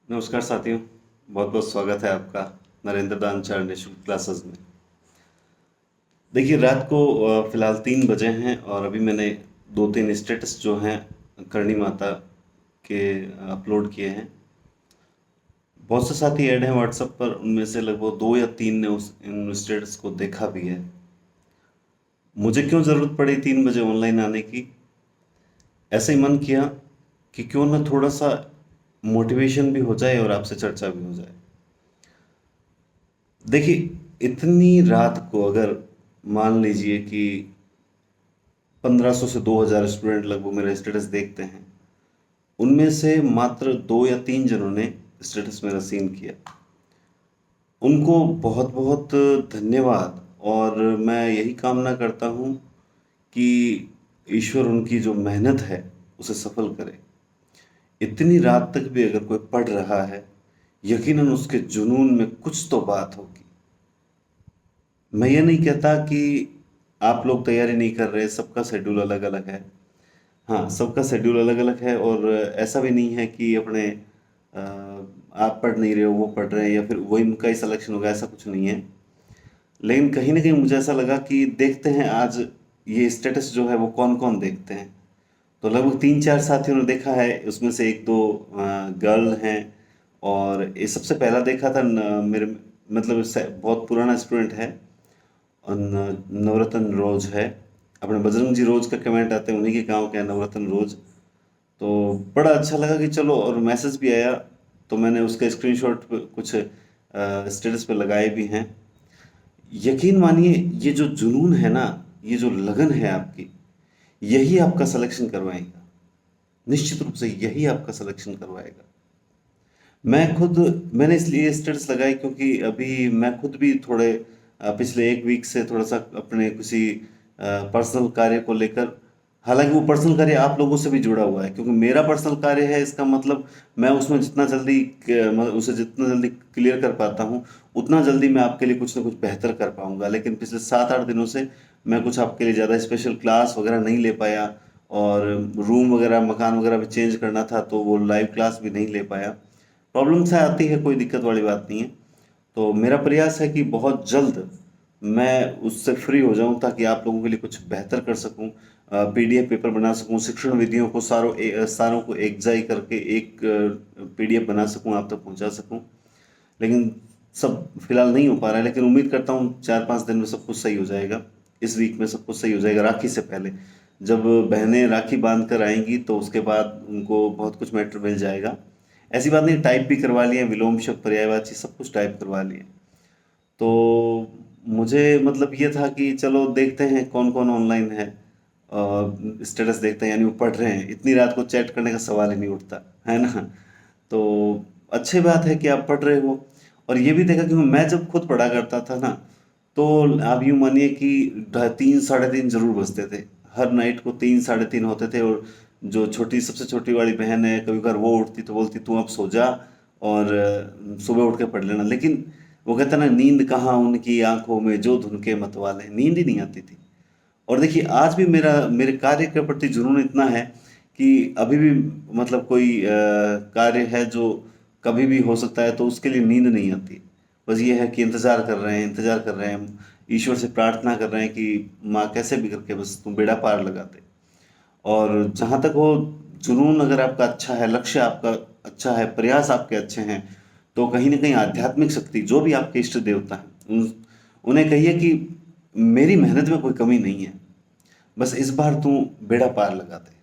नमस्कार साथियों। बहुत बहुत स्वागत है आपका नरेंद्र दानचार निशुल्क क्लासेस में। देखिए, रात को फिलहाल 3 बजे हैं और अभी मैंने 2-3 स्टेटस जो हैं करणी माता के अपलोड किए हैं। बहुत से साथी ऐड हैं व्हाट्सएप पर, उनमें से लगभग 2 या 3 ने उस इन स्टेटस को देखा भी है। मुझे क्यों ज़रूरत पड़ी 3 बजे ऑनलाइन आने की? ऐसे ही मन किया कि क्यों ना थोड़ा सा मोटिवेशन भी हो जाए और आपसे चर्चा भी हो जाए। देखिए, इतनी रात को अगर मान लीजिए कि 1500 से 2000 स्टूडेंट लगभग मेरा स्टेटस देखते हैं, उनमें से मात्र 2 या 3 जनों ने स्टेटस मेरा सीन किया। उनको बहुत बहुत धन्यवाद। और मैं यही कामना करता हूँ कि ईश्वर उनकी जो मेहनत है उसे सफल करे। इतनी रात तक भी अगर कोई पढ़ रहा है, यकीनन उसके जुनून में कुछ तो बात होगी। मैं ये नहीं कहता कि आप लोग तैयारी नहीं कर रहे, सबका शेड्यूल अलग अलग है। हाँ, सबका शेड्यूल अलग अलग है और ऐसा भी नहीं है कि अपने आप पढ़ नहीं रहे हो वो पढ़ रहे हैं या फिर वही उनका ही सिलेक्शन होगा, ऐसा कुछ नहीं है। लेकिन कहीं ना कहीं मुझे ऐसा लगा कि देखते हैं आज ये स्टेटस जो है वो कौन कौन देखते हैं। तो लगभग 3-4 साथियों ने देखा है, उसमें से 1-2 गर्ल हैं। और ये सबसे पहला देखा था मेरे मतलब बहुत पुराना स्टूडेंट है। नवरत्न रोज है। अपने बजरंग जी रोज का कमेंट आते हैं, उन्हीं के गांव के हैं नवरत्न रोज। तो बड़ा अच्छा लगा कि चलो, और मैसेज भी आया तो मैंने उसका स्क्रीनशॉट कुछ स्टेटस पे लगाए भी हैं। यकीन मानिए, ये जो जुनून है ना, ये जो लगन है आपकी, यही आपका सिलेक्शन करवाएगा। निश्चित रूप से यही आपका सिलेक्शन करवाएगा। मैंने इसलिए स्टेटस लगाई क्योंकि अभी मैं खुद भी थोड़े पिछले एक वीक से थोड़ा सा अपने किसी पर्सनल कार्य को लेकर, हालांकि वो पर्सनल कार्य आप लोगों से भी जुड़ा हुआ है क्योंकि मेरा पर्सनल कार्य है, इसका मतलब मैं उसमें जितना जल्दी उसे जितना जल्दी क्लियर कर पाता हूँ, उतना जल्दी मैं आपके लिए कुछ ना कुछ बेहतर कर पाऊंगा। लेकिन पिछले 7-8 दिनों से मैं कुछ आपके लिए ज़्यादा स्पेशल क्लास वगैरह नहीं ले पाया। और रूम वगैरह मकान वगैरह भी चेंज करना था तो वो लाइव क्लास भी नहीं ले पाया। प्रॉब्लम्स आती है, कोई दिक्कत वाली बात नहीं है। तो मेरा प्रयास है कि बहुत जल्द मैं उससे फ्री हो जाऊं ताकि आप लोगों के लिए कुछ बेहतर कर सकूं, पीडीएफ पेपर बना सकूं, शिक्षण विधियों को सारों को एकजाई करके एक पीडीएफ बना सकूं, आप तक पहुंचा सकूं। लेकिन सब फिलहाल नहीं हो पा रहा है, लेकिन उम्मीद करता हूँ 4-5 दिन में सब कुछ सही हो जाएगा। इस वीक में सब कुछ सही हो जाएगा, राखी से पहले। जब बहनें राखी बांध कर आएंगी तो उसके बाद उनको बहुत कुछ मैटर मिल जाएगा। ऐसी बात नहीं, टाइप भी करवा लिए, विलोम शब्द पर्यायवाची सब कुछ टाइप करवा लिए। तो मुझे मतलब ये था कि चलो देखते हैं कौन कौन ऑनलाइन है, स्टेटस देखते हैं, यानी वो पढ़ रहे हैं। इतनी रात को चैट करने का सवाल ही नहीं उठता, है ना। तो अच्छी बात है कि आप पढ़ रहे हो। और ये भी देखा कि मैं जब खुद पढ़ा करता था ना, तो आप यूँ मानिए कि 3 साढ़े 3 जरूर बजते थे। हर नाइट को 3 साढ़े 3 होते थे। और जो छोटी सबसे छोटी वाली बहन है, कभी कभार वो उठती तो बोलती तू अब सो जा और सुबह उठ के पढ़ लेना। लेकिन वो कहता ना, नींद कहाँ उनकी आंखों में जो धुन के मतवाले, नींद ही नहीं आती थी। और देखिए, आज भी मेरे कार्य के प्रति जुनून इतना है कि अभी भी मतलब कोई कार्य है जो कभी भी हो सकता है तो उसके लिए नींद नहीं आती। बस ये है कि इंतजार कर रहे हैं हम, ईश्वर से प्रार्थना कर रहे हैं कि माँ कैसे भी करके बस तुम बेड़ा पार लगा दे। और जहाँ तक हो, जुनून अगर आपका अच्छा है, लक्ष्य आपका अच्छा है, प्रयास आपके अच्छे हैं, तो कहीं ना कहीं आध्यात्मिक शक्ति जो भी आपके इष्ट देवता हैं उन्हें कहिए कि मेरी मेहनत में कोई कमी नहीं है, बस इस बार तू बेड़ा पार लगा दे।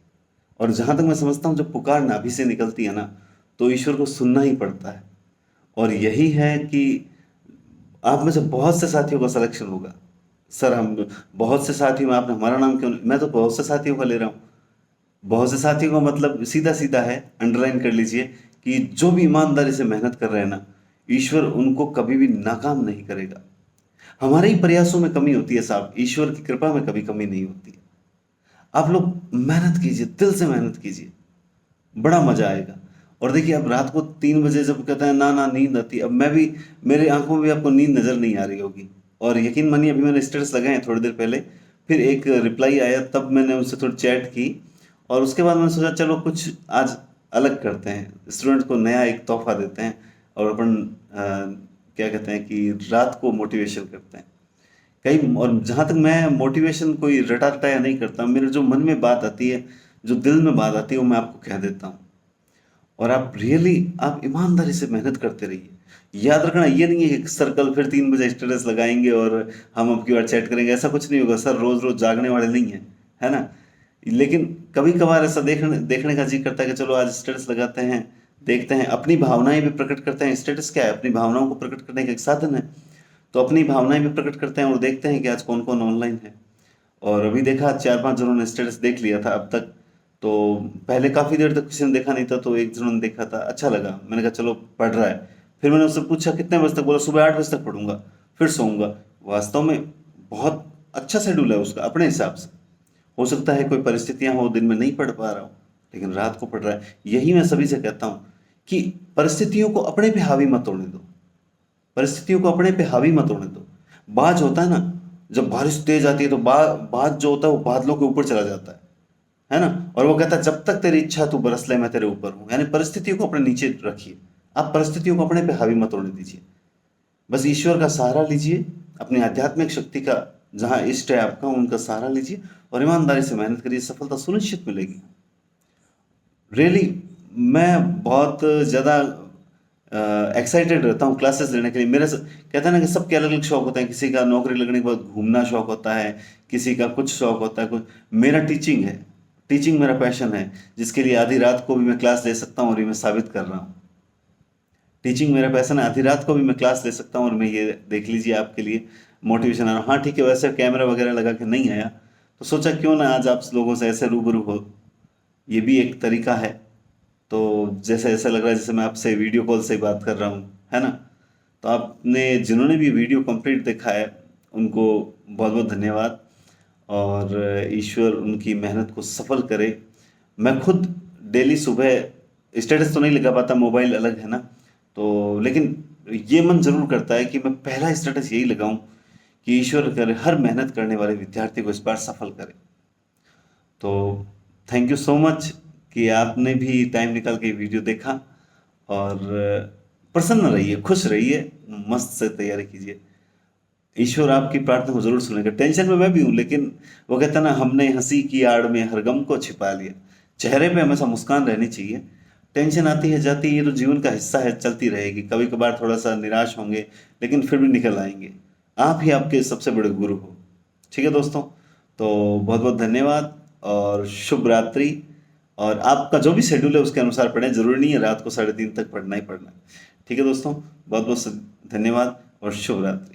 और जहां तक मैं समझता हूँ, जब पुकार नाभि से निकलती है ना, तो ईश्वर को सुनना ही पड़ता है। और यही है कि आप में से बहुत से साथियों का सिलेक्शन होगा। सर, हम बहुत से साथियों में आपने हमारा नाम क्यों मैं तो बहुत से साथियों का ले रहा हूँ। बहुत से साथियों का मतलब सीधा सीधा है, अंडरलाइन कर लीजिए कि जो भी ईमानदारी से मेहनत कर रहे हैं ना, ईश्वर उनको कभी भी नाकाम नहीं करेगा। हमारे ही प्रयासों में कमी होती है साहब, ईश्वर की कृपा में कभी कमी नहीं होती है। आप लोग मेहनत कीजिए, दिल से मेहनत कीजिए, बड़ा मजा आएगा। और देखिए, अब रात को 3 बजे जब कहता है ना ना नींद आती है, अब मैं भी, मेरे आंखों में भी आपको नींद नजर नहीं आ रही होगी। और यकीन मानिए, अभी मैंने स्टेटस लगाए हैं थोड़ी देर पहले, फिर एक रिप्लाई आया, तब मैंने उनसे थोड़ी चैट की। और उसके बाद मैंने सोचा चलो कुछ आज अलग करते हैं, स्टूडेंट को नया एक तोहफा देते हैं और अपन क्या कहते हैं कि रात को मोटिवेशन करते हैं कई। और जहाँ तक मैं मोटिवेशन कोई रटा रटाया नहीं करता, मेरे जो मन में बात आती है, जो दिल में बात आती है, वो मैं आपको कह देता हूँ। और आप रियली आप ईमानदारी से मेहनत करते रहिए। याद रखना, ये नहीं है कि सर कल फिर 3 बजे स्टेटस लगाएंगे और हम आपकी बार चैट करेंगे, ऐसा कुछ नहीं होगा सर। रोज रोज जागने वाले नहीं है, है ना। लेकिन कभी कभार ऐसा देखने देखने का जी करता है कि चलो आज स्टेटस लगाते हैं, देखते हैं, अपनी भावनाएं भी प्रकट करते हैं। स्टेटस क्या है, अपनी भावनाओं को प्रकट करने का एक साधन है। तो अपनी भावनाएं भी प्रकट करते हैं और देखते हैं कि आज कौन कौन ऑनलाइन है। और अभी देखा 4-5 जनों ने स्टेटस देख लिया था अब तक। तो पहले काफ़ी देर तक किसी ने देखा नहीं था, तो एक जनों ने देखा था, अच्छा लगा, मैंने कहा चलो पढ़ रहा है। फिर मैंने उससे पूछा कितने बजे तक, बोला सुबह 8 बजे तक पढ़ूंगा, फिर सोऊंगा। वास्तव में बहुत अच्छा शेड्यूल है उसका अपने हिसाब से। हो सकता है कोई परिस्थितियां हो, दिन में नहीं पढ़ पा रहा हो, लेकिन रात को पढ़ रहा है। यही मैं सभी से कहता हूँ कि परिस्थितियों को अपने पे हावी मत होने दो, परिस्थितियों को अपने पे हावी मत होने दो। बाज होता है ना, जब बारिश तेज आती है तो बाज जो होता है वो बादलों के ऊपर चला जाता है ना। और वो कहता है जब तक तेरी इच्छा तू बरस ले मैं तेरे ऊपर हूं। यानी परिस्थितियों को अपने नीचे रखिए, आप परिस्थितियों को अपने पे हावी मत होने दीजिए। बस ईश्वर का सहारा लीजिए, अपनी आध्यात्मिक शक्ति का, जहां इष्ट है आपका उनका सहारा लीजिए और ईमानदारी से मेहनत करिए, सफलता सुनिश्चित मिलेगी। रियली मैं बहुत ज़्यादा एक्साइटेड रहता हूँ क्लासेस लेने के लिए। कहते हैं ना कि सबके अलग अलग शौक होते हैं, किसी का नौकरी लगने के बाद घूमना शौक होता है, किसी का कुछ शौक होता है, कुछ। मेरा टीचिंग है, टीचिंग मेरा पैशन है, जिसके लिए आधी रात को भी मैं क्लास ले सकता हूँ और ये मैं साबित कर रहा हूँ। टीचिंग मेरा पैशन है, आधी रात को भी मैं क्लास ले सकता हूँ और मैं ये देख लीजिए आपके लिए मोटिवेशन आ रहा हूँ। हाँ ठीक है, वैसे कैमरा वगैरह लगा के नहीं आया, तो सोचा क्यों ना आज आप लोगों से ऐसे रूबरू हो, ये भी एक तरीका है। तो जैसे ऐसा लग रहा है जैसे मैं आपसे वीडियो कॉल से ही बात कर रहा हूँ, है ना। तो आपने जिन्होंने भी वीडियो कंप्लीट देखा है उनको बहुत बहुत धन्यवाद। और ईश्वर उनकी मेहनत को सफल करे। मैं खुद डेली सुबह स्टेटस तो नहीं लगा पाता, मोबाइल अलग है ना, तो लेकिन ये मन जरूर करता है कि मैं पहला स्टेटस यही लगाऊं कि ईश्वर करे हर मेहनत करने वाले विद्यार्थी को इस बार सफल करे। तो थैंक यू सो मच कि आपने भी टाइम निकाल के वीडियो देखा। और प्रसन्न रहिए, खुश रहिए, मस्त से तैयारी कीजिए। ईश्वर आपकी प्रार्थना को जरूर सुनेगा। टेंशन में मैं भी हूँ, लेकिन वो कहता है ना, हमने हंसी की आड़ में हर गम को छिपा लिया। चेहरे पे हमेशा मुस्कान रहनी चाहिए। टेंशन आती है जाती है, ये तो जीवन का हिस्सा है, चलती रहेगी। कभी कभार थोड़ा सा निराश होंगे, लेकिन फिर भी निकल आएंगे। आप ही आपके सबसे बड़े गुरु हो। ठीक है दोस्तों, तो बहुत बहुत धन्यवाद और शुभ रात्रि। और आपका जो भी शेड्यूल है उसके अनुसार पढ़ें, जरूरी नहीं है रात को 3:30 तक पढ़ना ही पढ़ना है। ठीक है दोस्तों, बहुत बहुत धन्यवाद और शुभ रात्रि।